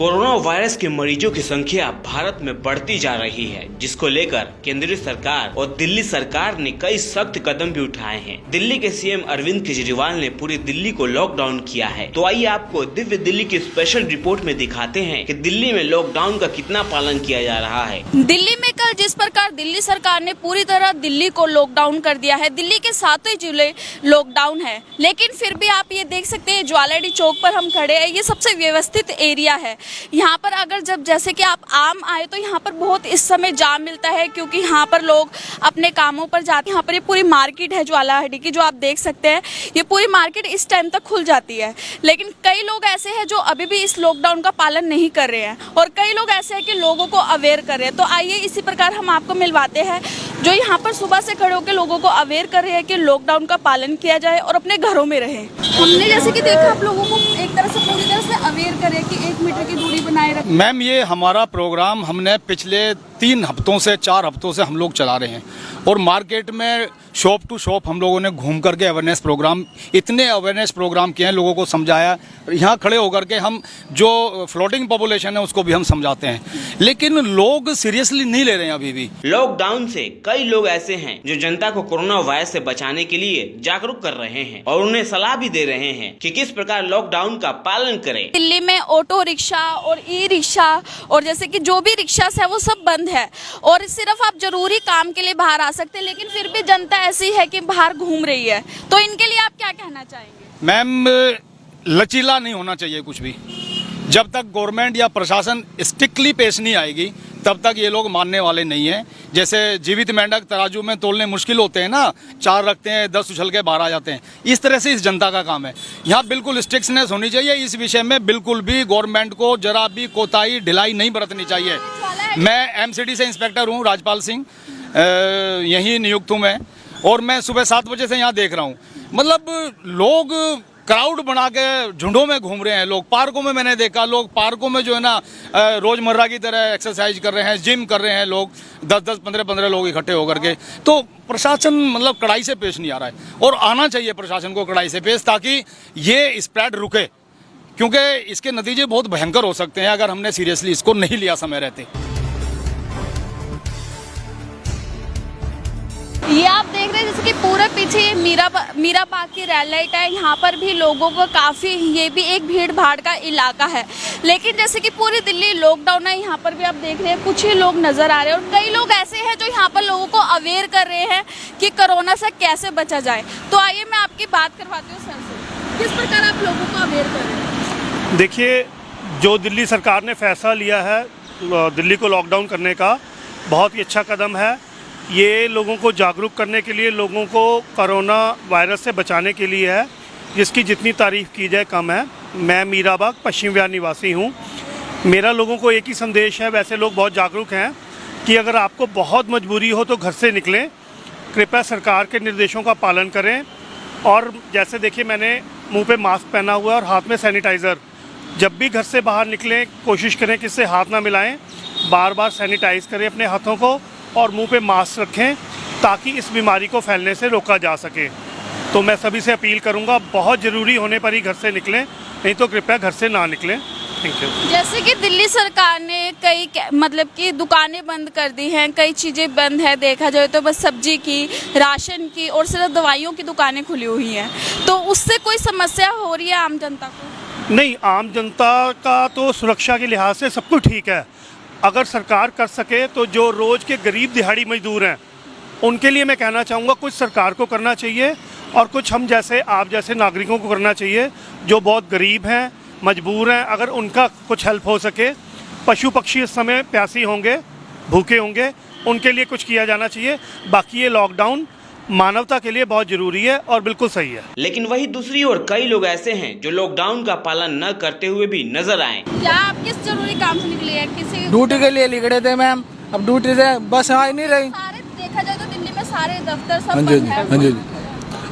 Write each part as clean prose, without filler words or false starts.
Corona virus के मरीजों की संख्या भारत में बढ़ती जा रही है, जिसको लेकर केंद्रीय सरकार और दिल्ली सरकार ने कई सख्त कदम भी उठाए हैं। दिल्ली के सीएम अरविंद केजरीवाल ने पूरी दिल्ली को लॉकडाउन किया है। तो आइए आपको दिव्य दिल्ली की स्पेशल रिपोर्ट में दिखाते हैं कि दिल्ली में लॉकडाउन का कितना पालन किया जा रहा है। दिल्ली में कल जिस प्रकार दिल्ली सरकार ने पूरी तरह दिल्ली को लॉकडाउन कर दिया है, दिल्ली के 7 जिले लॉकडाउन है, लेकिन फिर भी आप ये देख सकते हैं ज्वालाडी चौक पर हम खड़े हैं। ये सबसे व्यवस्थित एरिया है। यहाँ पर अगर जैसे कि आप आम आए तो यहाँ पर बहुत इस समय जाम मिलता है, क्योंकि यहाँ पर लोग अपने कामों पर जाते हैं। यहाँ पर ये पूरी मार्केट है ज्वालाडी की, जो आप देख सकते हैं। ये पूरी मार्केट इस टाइम तक खुल जाती है, लेकिन कई लोग ऐसे हैं जो अभी भी इस लॉकडाउन का पालन नहीं कर रहे हैं, और कई लोग ऐसे हैं कि लोगों को अवेयर कर रहे हैं। तो आइए इसी प्रकार हम आपको मिलवाते हैं जो यहाँ पर सुबह से खड़े होकर लोगों को अवेयर कर रहे हैं कि लॉकडाउन का पालन किया जाए और अपने घरों में रहें। हमने जैसे कि देखा आप लोगों को एक तरह से पूरी तरह से अवेयर करें कि 1 मीटर की दूरी बनाए रखें। मैम, ये हमारा प्रोग्राम हमने पिछले 3 हफ्तों से 4 हफ्तों से हम लोग चला रहे हैं, और मार्केट में शॉप टू शॉप हम लोगों ने घूम करके अवेयरनेस प्रोग्राम, इतने अवेयरनेस प्रोग्राम किए हैं, लोगों को समझाया। यहाँ खड़े होकर के हम जो फ्लोटिंग पॉपुलेशन है उसको भी हम समझाते हैं, लेकिन लोग सीरियसली नहीं ले रहे हैं अभी भी। लॉकडाउन से कई लोग ऐसे हैं जो जनता को कोरोना वायरस से बचाने के लिए जागरूक कर रहे हैं और उन्हें सलाह भी दे रहे हैं कि किस प्रकार लॉकडाउन का पालन करें। दिल्ली में ऑटो रिक्शा और ई रिक्शा और जैसे कि जो भी रिक्शा है वो सब बंद है, और सिर्फ आप जरूरी काम के लिए बाहर आ सकते हैं, लेकिन फिर भी जनता ऐसी है कि बाहर घूम रही है। तो इनके लिए आप क्या कहना चाहेंगे? मैम, लचीला नहीं होना चाहिए कुछ भी। जब तक गवर्नमेंट या प्रशासन स्ट्रिक्टली पेश नहीं आएगी तब तक ये लोग मानने वाले नहीं हैं। जैसे जीवित मेंढक तराजू में तोलने मुश्किल होते हैं ना, 4 रखते हैं 10 उछल के बाहर आ जाते हैं, इस तरह से इस जनता का काम है। यहाँ बिल्कुल स्ट्रिक्टनेस होनी चाहिए। इस विषय में बिल्कुल भी गवर्नमेंट को जरा भी कोताही ढिलाई नहीं बरतनी चाहिए। मैं एमसीडी से इंस्पेक्टर हूँ, राजपाल सिंह, यहीं नियुक्त हूँ मैं, और मैं सुबह 7 बजे से यहाँ देख रहा हूँ। मतलब लोग क्राउड बना के झुंडों में घूम रहे हैं। लोग पार्कों में, मैंने देखा लोग पार्कों में जो है ना रोजमर्रा की तरह एक्सरसाइज कर रहे हैं, जिम कर रहे हैं लोग, 10-10, 15-15 लोग इकट्ठे होकर के। तो प्रशासन मतलब कड़ाई से पेश नहीं आ रहा है, और आना चाहिए प्रशासन को कड़ाई से पेश, ताकि ये स्प्रेड रुके, क्योंकि इसके नतीजे बहुत भयंकर हो सकते हैं अगर हमने सीरियसली इसको नहीं लिया समय रहते। ये आप देख रहे हैं जैसे कि पूरे पीछे ये मीरा बाग की रेल लाइट है। यहाँ पर भी लोगों को काफ़ी, ये भी एक भीड़ भाड़ का इलाका है, लेकिन जैसे कि पूरी दिल्ली लॉकडाउन है, यहाँ पर भी आप देख रहे हैं कुछ ही लोग नज़र आ रहे हैं, और कई लोग ऐसे हैं जो यहाँ पर लोगों को अवेयर कर रहे हैं कि कोरोना से कैसे बचा जाए। तो आइए मैं आपकी बात करवाती हूँ सर से, किस प्रकार आप लोगों को अवेयर कर रहे हैं? देखिए, जो दिल्ली सरकार ने फैसला लिया है दिल्ली को लॉकडाउन करने का, बहुत ही अच्छा कदम है। ये लोगों को जागरूक करने के लिए, लोगों को कोरोना वायरस से बचाने के लिए है, जिसकी जितनी तारीफ़ की जाए कम है। मैं मीरा बाग पश्चिम विहार निवासी हूँ। मेरा लोगों को एक ही संदेश है, वैसे लोग बहुत जागरूक हैं, कि अगर आपको बहुत मजबूरी हो तो घर से निकलें, कृपया सरकार के निर्देशों का पालन करें। और जैसे देखिए, मैंने मुंह पे मास्क पहना हुआ है और हाथ में सैनिटाइज़र। जब भी घर से बाहर निकलें कोशिश करें कि इससे हाथ ना मिलाएं, बार बार सैनिटाइज़ करें अपने हाथों को, और मुंह पे मास्क रखें, ताकि इस बीमारी को फैलने से रोका जा सके। तो मैं सभी से अपील करूंगा, बहुत ज़रूरी होने पर ही घर से निकलें, नहीं तो कृपया घर से ना निकलें। Thank you. जैसे कि दिल्ली सरकार ने कई मतलब कि दुकानें बंद कर दी हैं, कई चीज़ें बंद है, देखा जाए तो बस सब्जी की, राशन की, और सिर्फ दवाइयों की दुकानें खुली हुई हैं। तो उससे कोई समस्या हो रही है आम जनता को? नहीं, आम जनता का तो सुरक्षा के लिहाज से सब कुछ ठीक है। अगर सरकार कर सके तो जो रोज़ के गरीब दिहाड़ी मजदूर हैं उनके लिए मैं कहना चाहूँगा, कुछ सरकार को करना चाहिए और कुछ हम जैसे आप जैसे नागरिकों को करना चाहिए, जो बहुत गरीब हैं, मजबूर हैं। अगर उनका कुछ हेल्प हो सके, पशु पक्षी इस समय प्यासी होंगे, भूखे होंगे, उनके लिए कुछ किया जाना चाहिए। बाकी ये लॉकडाउन मानवता के लिए बहुत जरूरी है और बिल्कुल सही है। लेकिन वही दूसरी ओर कई लोग ऐसे हैं जो लॉकडाउन का पालन न करते हुए भी नजर आए। क्या आप किस जरूरी काम से निकले हैं? किसी ड्यूटी के लिए निकले थे मैम, अब ड्यूटी से बस आ ही नहीं रही। सारे देखा जाए तो दिल्ली में सारे दफ्तर सब हाँ बंद है। हाँ जी।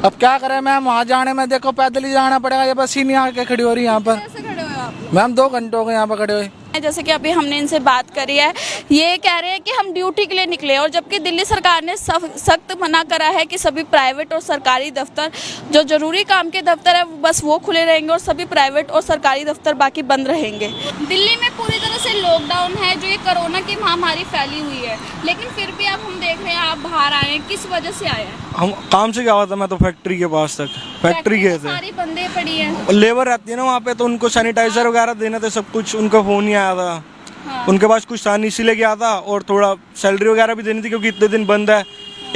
अब क्या करें मैम, वहाँ जाने में देखो पैदल ही जाना पड़ेगा, ये बस ही नहीं आके खड़ी हो रही यहाँ पर। कैसे खड़े हुए आप? मैम 2 घंटे हो गए यहाँ पर खड़े हुए। जैसे कि अभी हमने इनसे बात करी है, ये कह रहे हैं कि हम ड्यूटी के लिए निकले, और जबकि दिल्ली सरकार ने सख्त मना करा है कि सभी प्राइवेट और सरकारी दफ्तर, जो जरूरी काम के दफ्तर है बस वो खुले रहेंगे और सभी प्राइवेट और सरकारी दफ्तर बाकी बंद रहेंगे। दिल्ली में पूरी तरह से लॉकडाउन है, जो ये कोरोना की महामारी फैली हुई है, लेकिन फिर भी अब हम देख रहे हैं आप बाहर आए हैं, किस वजह से आए हैं? हम काम से गया हुआ था, मैं तो फैक्ट्री के पास तक फैक्ट्री गए थे। सारी बंदे पड़ी है, लेबर रहती है ना वहाँ पे, तो उनको सैनिटाइजर वगैरह देने थे, सब कुछ उनका फोन ही आया था। हाँ। उनके पास कुछ था नहीं, इसीलिए गया था, और थोड़ा सैलरी वगैरह भी देनी थी क्योंकि इतने दिन बंद है,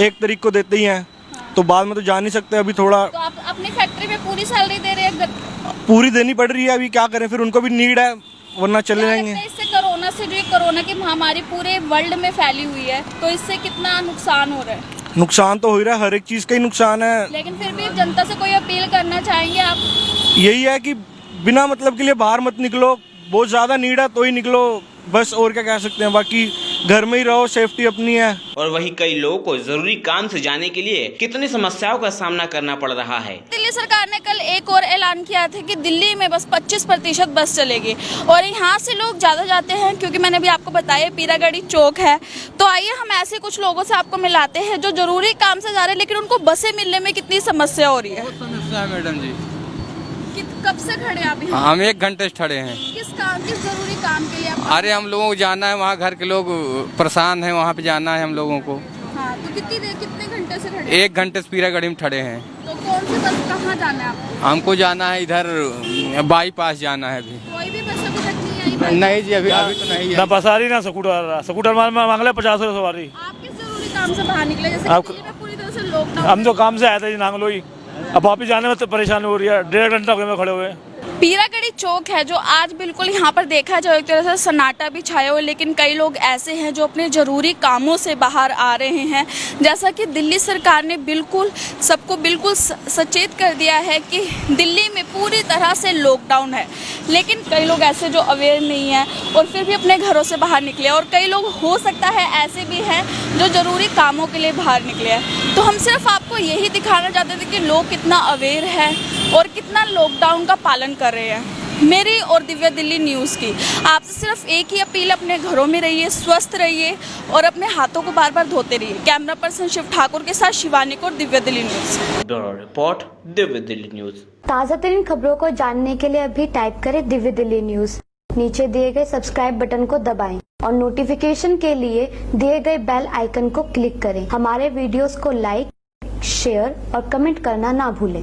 1 तारीख को देते ही हैं, तो बाद में तो जा नहीं सकते। अभी थोड़ा तो आप अपनी फैक्ट्री में पूरी सैलरी दे रहे हैं? पूरी देनी पड़ रही है, अभी क्या करें, फिर उनको भी नीड है, वरना चले जाएंगे। इससे कोरोना से, जो ये कोरोना की महामारी पूरे वर्ल्ड में फैली हुई है, तो इससे कितना नुकसान हो रहा है? नुकसान तो हो ही रहा है, हर एक चीज़ का ही नुकसान है। लेकिन फिर भी जनता से कोई अपील करना चाहेंगे आप? यही है कि बिना मतलब के लिए बाहर मत निकलो, बहुत ज़्यादा नीड है तो ही निकलो, बस और क्या कह सकते हैं, बाकी घर में ही रहो, सेफ्टी अपनी है। और वहीं कई लोगों को जरूरी काम से जाने के लिए कितनी समस्याओं का सामना करना पड़ रहा है। दिल्ली सरकार ने कल एक और ऐलान किया था कि दिल्ली में बस 25% बस चलेगी, और यहाँ से लोग ज़्यादा जाते हैं, क्योंकि मैंने अभी आपको बताया पीरागढ़ी चौक है। तो आइए हम ऐसे कुछ लोगों से आपको मिलाते हैं जो जरूरी काम से जा रहे हैं, लेकिन उनको बसें मिलने में कितनी समस्या हो रही है। समस्या है मैडम जी। कब से खड़े हैं आप यहाँ? हम 1 घंटे से खड़े हैं। किस जरूरी काम के लिए आप? अरे हम लोगों को जाना है, वहाँ घर के लोग परेशान हैं, वहाँ पे जाना है हम लोगों को। हाँ, तो कितने घंटे से खड़े? 1 घंटे से पीरागढ़ी में खड़े हैं। तो कौन सी बस, कहाँ जाना है आपको? हमको जाना है इधर बाईपास जाना है। अभी कोई भी बस अभी तक नहीं आई? नहीं जी, अभी तो नहीं है। ना बस आ रही ना स्कूटर मांग ले 50 सवारी। आप किस जरूरी काम से बाहर निकले? जैसे आप- दिल्ली में पूरी तरह से लॉकडाउन। हम तो काम से आए थे जी नांगलोई, अब वापिस जाने में तो परेशानी हो रही है, 1.5 घंटा हो गया मैं खड़े हुए। पीरागढ़ी चौक है जो आज बिल्कुल यहाँ पर देखा जाए एक तरह से सन्नाटा भी छाया हुआ है, लेकिन कई लोग ऐसे हैं जो अपने ज़रूरी कामों से बाहर आ रहे हैं। जैसा कि दिल्ली सरकार ने बिल्कुल सबको बिल्कुल सचेत कर दिया है कि दिल्ली में पूरी तरह से लॉकडाउन है, लेकिन कई लोग ऐसे जो अवेयर नहीं है और फिर भी अपने घरों से बाहर निकले, और कई लोग हो सकता है ऐसे भी हैं जो ज़रूरी कामों के लिए बाहर निकले हैं। तो हम सिर्फ आपको यही दिखाना चाहते थे कि लोग कितना अवेयर है और कितना लॉकडाउन का पालन कर रहे हैं। मेरी और दिव्य दिल्ली न्यूज़ की आपसे सिर्फ एक ही अपील, अपने घरों में रहिए, स्वस्थ रहिए और अपने हाथों को बार बार धोते रहिए। कैमरा पर्सन शिव ठाकुर के साथ शिवानी और Divya Delhi news. Bureau report Divya Delhi news. ताज़ा तरीन खबरों को जानने के लिए अभी टाइप करें दिव्य दिल्ली न्यूज़। नीचे दिए गए सब्सक्राइब बटन को दबाएं और नोटिफिकेशन के लिए दिए गए बेल आइकन को क्लिक करें। हमारे वीडियोस को लाइक, शेयर और कमेंट करना ना भूलें।